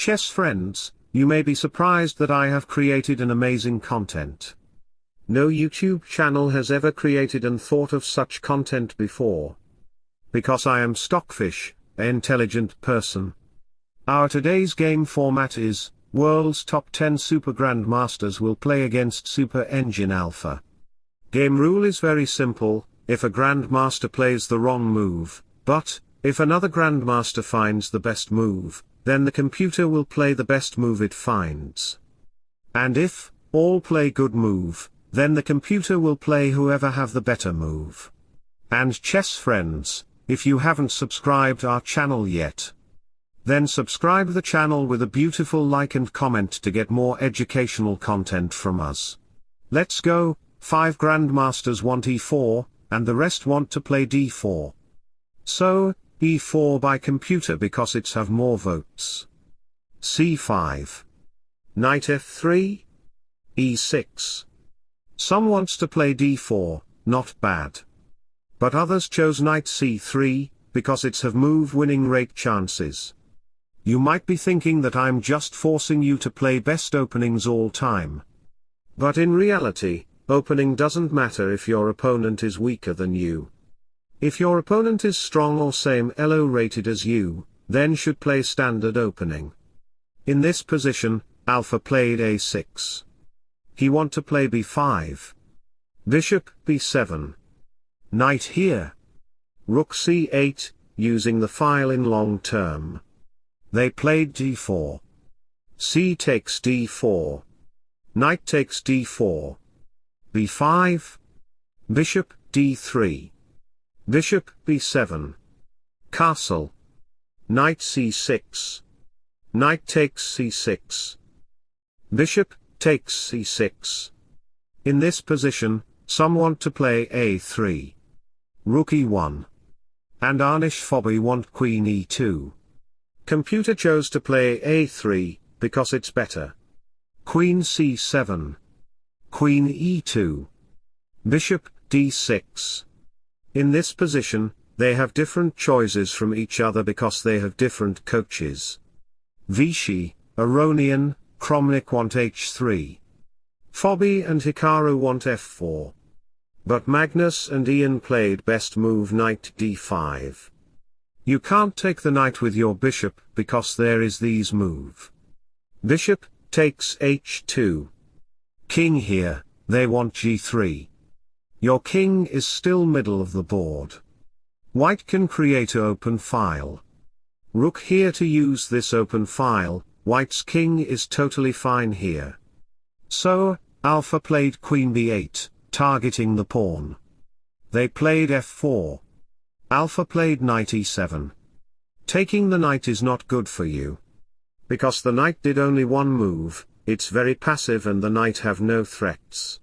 chess friends, you may be surprised that I have created an amazing content. No YouTube channel has ever created and thought of such content before. Because I am Stockfish, an intelligent person. Our today's game format is, world's top 10 Supergrandmasters will play against Super Engine Alpha. Game rule is very simple: if a Grandmaster plays the wrong move, but, if another Grandmaster finds the best move, then the computer will play the best move it finds. And if all play good move, then the computer will play whoever have the better move. And chess friends, if you haven't subscribed our channel yet, then subscribe the channel with a beautiful like and comment to get more educational content from us. Let's go. 5 Grandmasters want e4, and the rest want to play d4. So, e4 by computer because it's have more votes. c5. Knight f3. e6. Some wants to play d4, not bad. But others chose knight c3, because it's have move winning rate chances. You might be thinking that I'm just forcing you to play best openings all time. But in reality, opening doesn't matter if your opponent is weaker than you. If your opponent is strong or same elo rated as you, then should play standard opening. In this position, Alpha played a6. He want to play b5. Bishop b7. Knight here. Rook c8, using the file in long term. They played d4. C takes d4. Knight takes d4. b5. Bishop d3. Bishop b7. Castle. Knight c6. Knight takes c6. Bishop takes c6. In this position, some want to play a3. Rook e1. And Anish Phobby want queen e2. Computer chose to play a3, because it's better. Queen c7. Queen e2. Bishop d6. In this position, they have different choices from each other because they have different coaches. Vichy, Aronian, Kromnik want h3. Phobby and Hikaru want f4. But Magnus and Ian played best move knight d5. You can't take the knight with your bishop because there is these move. Bishop takes h2. King here, they want g3. Your king is still middle of the board. White can create an open file. Rook here to use this open file. White's king is totally fine here. So, Alpha played queen b8, targeting the pawn. They played f4. Alpha played knight e7. Taking the knight is not good for you. Because the knight did only one move, it's very passive and the knight have no threats.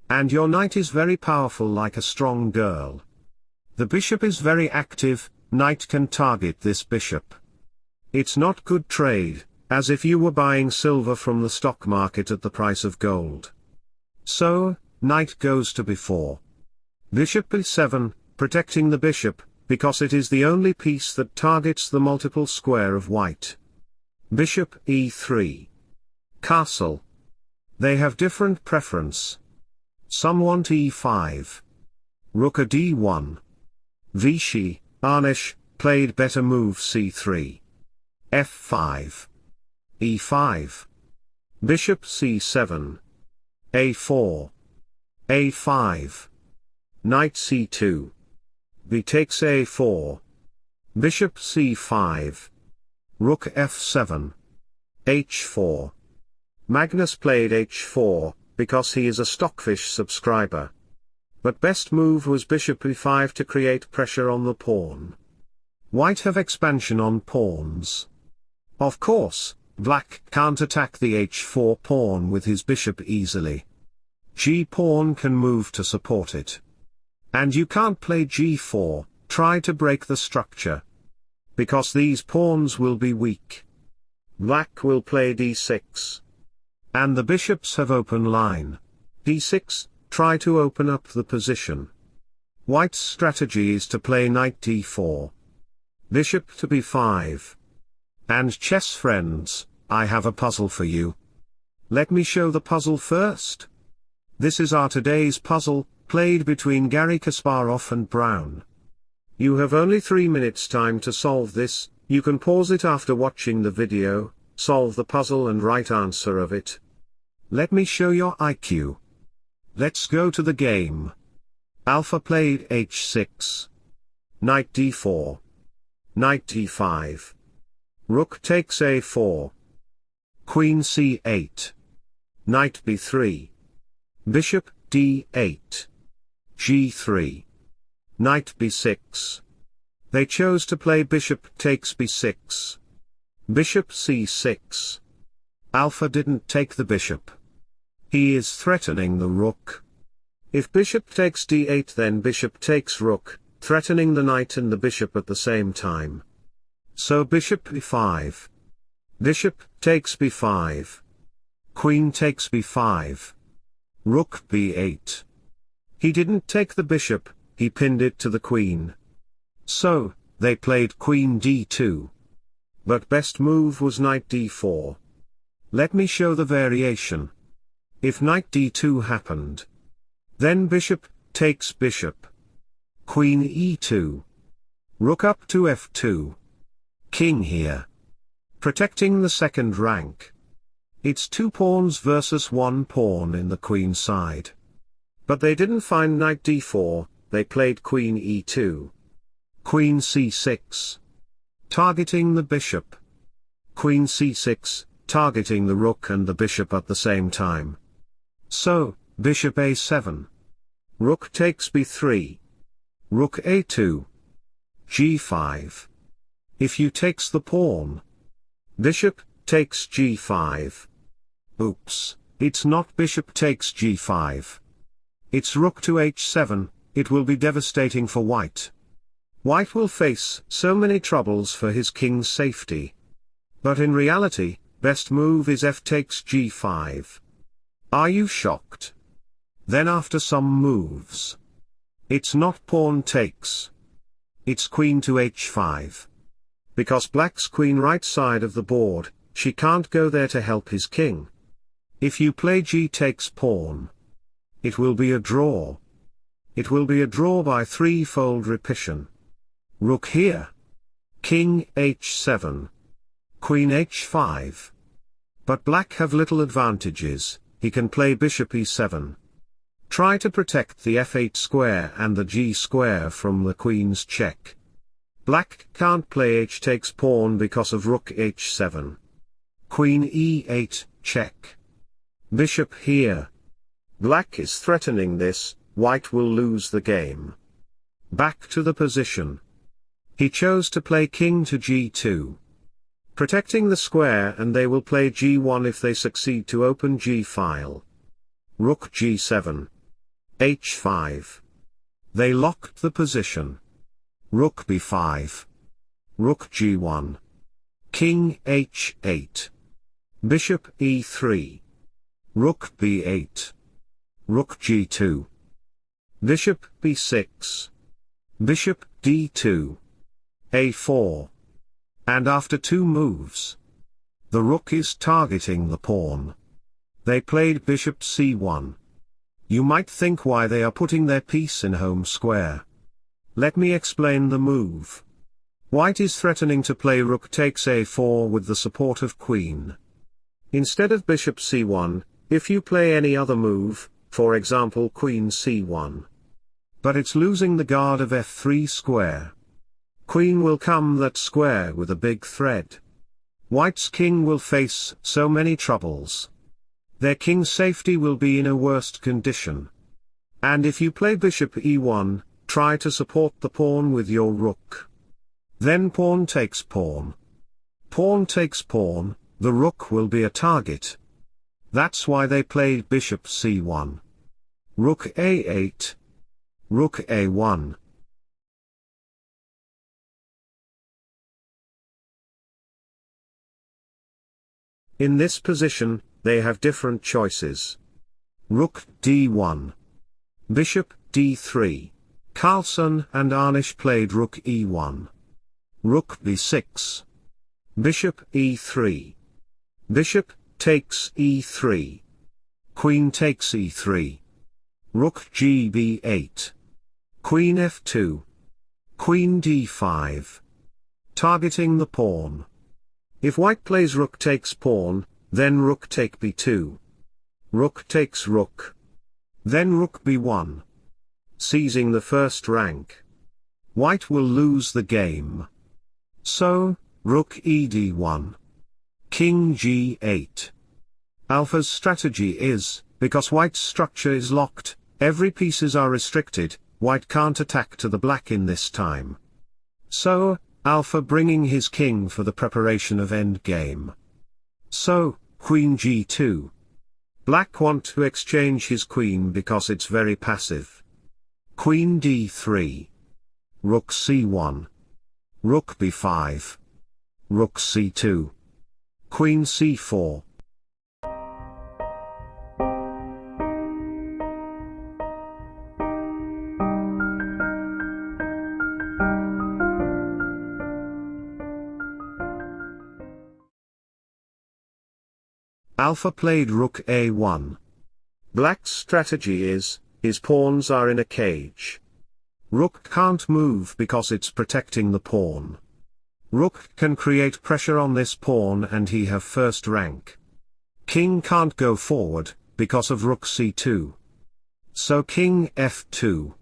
And your knight is very powerful like a strong girl. The bishop is very active, knight can target this bishop. It's not good trade, as if you were buying silver from the stock market at the price of gold. So, knight goes to b4. Bishop b7, protecting the bishop, because it is the only piece that targets the multiple square of white. Bishop e3. Castle. They have different preference. Some want e5. Rook a d1. Vichy, Anish, played better move c3. f5. e5. Bishop c7. a4. a5. Knight c2. B takes a4. Bishop c5. Rook f7. h4. Magnus played h4, because he is a Stockfish subscriber. But best move was bishop e5 to create pressure on the pawn. White have expansion on pawns. Of course, black can't attack the h4 pawn with his bishop easily. G-pawn can move to support it. And you can't play g4, try to break the structure. Because these pawns will be weak. Black will play d6. And the bishops have open line. d6, try to open up the position. White's strategy is to play knight d4. Bishop to b5. And chess friends, I have a puzzle for you. Let me show the puzzle first. This is our today's puzzle, played between Garry Kasparov and Brown. You have only 3 minutes time to solve this. You can pause it after watching the video, solve the puzzle and right answer of it. Let me show your IQ. Let's go to the game. Alpha played h6. Knight d4. Knight d5. Rook takes a4. Queen c8. Knight b3. Bishop d8. g3. Knight b6. They chose to play bishop takes b6. Bishop c6. Alpha didn't take the bishop. He is threatening the rook. If bishop takes d8, then bishop takes rook, threatening the knight and the bishop at the same time. So bishop b5. Bishop takes b5. Queen takes b5. Rook b8. He didn't take the bishop, he pinned it to the queen. So, they played queen d2. But best move was knight d4. Let me show the variation. If knight d2 happened, then bishop takes bishop. Queen e2. Rook up to f2. King here. Protecting the second rank. It's 2 pawns versus 1 pawn in the queen side. But they didn't find knight d4, they played queen e2. Queen c6. Targeting the bishop. Queen c6, targeting the rook and the bishop at the same time. So, bishop a7. Rook takes b3. Rook a2. g5. If you takes the pawn. Bishop takes g5. Oops, it's not bishop takes g5. It's rook to h7, it will be devastating for white. White will face so many troubles for his king's safety. But in reality, best move is f takes g5. Are you shocked? Then after some moves. It's not pawn takes. It's queen to h5. Because black's queen right side of the board, she can't go there to help his king. If you play g takes pawn, it will be a draw. It will be a draw by 3-fold repetition. Rook here. King h7. Queen h5. But black have little advantages, he can play bishop e7. Try to protect the f8 square and the g square from the queen's check. Black can't play h takes pawn because of rook h7. Queen e8, check. Bishop here. Black is threatening this, white will lose the game. Back to the position. He chose to play king to g2. Protecting the square, and they will play g1 if they succeed to open g-file. Rook g7. h5. They locked the position. Rook b5. Rook g1. King h8. Bishop e3. Rook b8. Rook g2. Bishop b6. Bishop d2. a4. And after 2 moves, the rook is targeting the pawn. They played bishop c1. You might think why they are putting their piece in home square. Let me explain the move. White is threatening to play rook takes a4 with the support of queen. Instead of bishop c1, if you play any other move, for example queen c1. But it's losing the guard of f3 square. Queen will come that square with a big threat. White's king will face so many troubles. Their king's safety will be in a worst condition. And if you play bishop e1, try to support the pawn with your rook. Then pawn takes pawn. Pawn takes pawn, the rook will be a target. That's why they played bishop c1. Rook a8. Rook a1. In this position, they have different choices. Rook d1. Bishop d3. Carlsen and Arnish played rook e1. Rook b6. Bishop e3. Bishop takes e3. Queen takes e3. Rook gb8. Queen f2. Queen d5. Targeting the pawn. If white plays rook takes pawn, then rook take b2. Rook takes rook. Then rook b1. Seizing the first rank. White will lose the game. So, rook ed1. King g8. Alpha's strategy is, because white's structure is locked, every pieces are restricted, white can't attack to the black in this time. So, Alpha bringing his king for the preparation of endgame. So, queen g2. Black want to exchange his queen because it's very passive. Queen d3. Rook c1. Rook b5. Rook c2. Queen c4. Alpha played rook a1. Black's strategy is, his pawns are in a cage. Rook can't move because it's protecting the pawn. Rook can create pressure on this pawn and he have first rank. King can't go forward, because of rook c2. So king f2.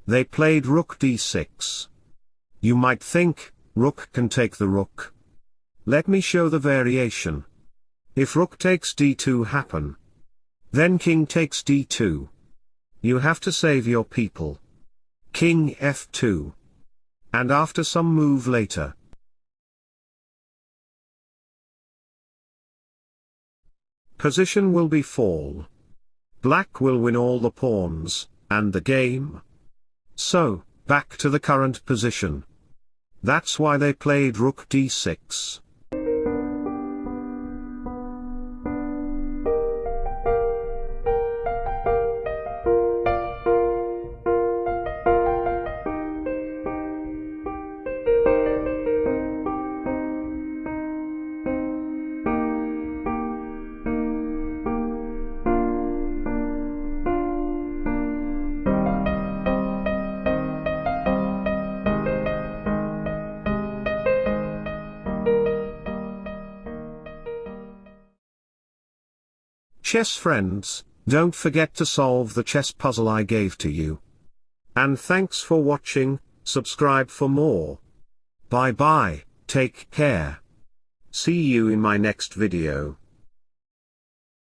They played rook d6. You might think, rook can take the rook. Let me show the variation. If rook takes d2 happen. Then king takes d2. You have to save your people. King f2. And after some move later. Position will be fall. Black will win all the pawns, and the game. So, back to the current position. That's why they played rook d6. Chess friends, don't forget to solve the chess puzzle I gave to you. And thanks for watching, subscribe for more. Bye bye, take care. See you in my next video.